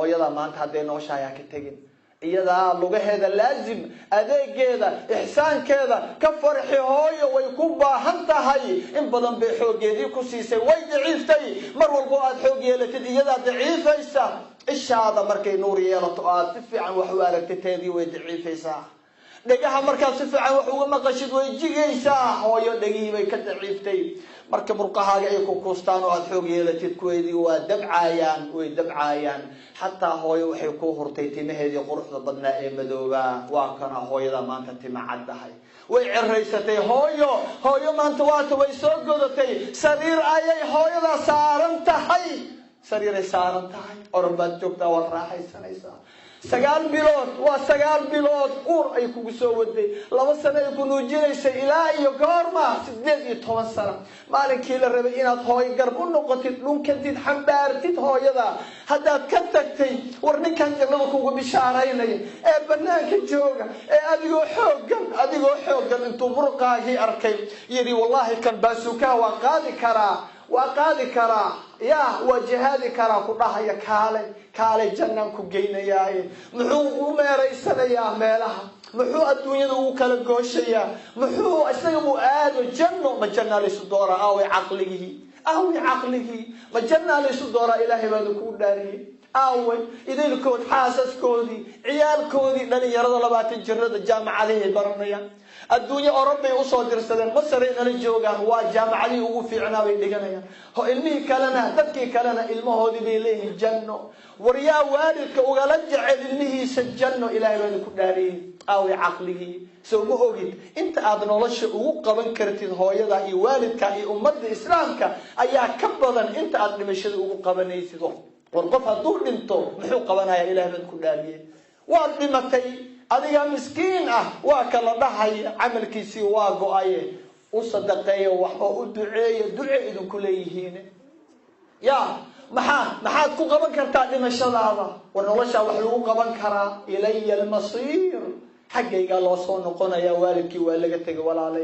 hooyada maanta hadday nooshahay ka tagin iyada lugaheeda laazim adeegeeda ihsaankeeda ka farxi hooyo way ku baahan tahay in badan bay xoogeedii ku siisay way daciiftay mar walba aad xoog yeelatid iyada daciifaysa ishaada markay nuur yeelato aad si fiican wax u aragtiteedii way daciifaysaa dhagaha markaad si fiican wax uga maqashid way jigaysaa hooyo dhagihii bay ka daciiftay marka murqahaaga ay ku koostaan oo aad xoog yeelatid kuweedii waa dabcaayaan way dabcaayaan xataa hooyo waxay ku hurtay timaheedii quruxda badnaa ee madooba waa kana hooyada maanta tima caddahay way ciraysatay hooyo maanta waata way soo godatay sariir ayay hooyada saaran tahay sariiray saaran tahay orbaad joogtaa waad raaxaysanaysaa 9 bilood waa 9 bilood uur ay kugu soo waday 2 sano ay ku nuujinaysay ilaa iyo goorma 18 sano maalinkii la rabay inaad hooy garb u noqotid dhunkantid xambaartid hooyada haddaad ka tagtay war ninkan jannada kugu bishaaraynay ee banaanka jooga ee adigoo xoogan intuu murqaagii arkay yiri wallahi kan baasuka waa qaadi karaa يا وجهادي كرا كلها كالي جنة كجينياه محو مريسنا يا مالها محو الدنيا وكل جوشيا محو أسلموا آد الجنة ما جنة لصدورة أو عقله ما جنة لصدورة إلهي بدكون داري أول إذا الكود حاسس كودي عيال كودي لن يرضى لبات الجرد الجامعة عليه برنيا الدنيا أوروبا وصادر سدن مصر إن الجوجان وجامعة عليه وفي عناوي دجنيا هو علمي كلنا تبكي كلنا علمه هذي بيله الجنة وريا والدك وغلجع علمه سجنه إلى يوم كداري أو عقله سو مهوجد أنت أدنى الله شيء وقبل كرتين هو يدا والدك أمة الإسلام أيها كبرا أنت أدنى مشهد وقبل نيسده ورقفها دور انتو محو قبنا يا إله من كداري وأدمتي أديها مسكين وكلا ضحي عمل كيسي واقو أيه وصدقية ودعية إذن كليهين يا محاد كو قبن كرتا لما شلابا ونوشا وحلو قبن كرا إلي المصير حقي قال وصون قنا يا والدك ولا قتك ولا علي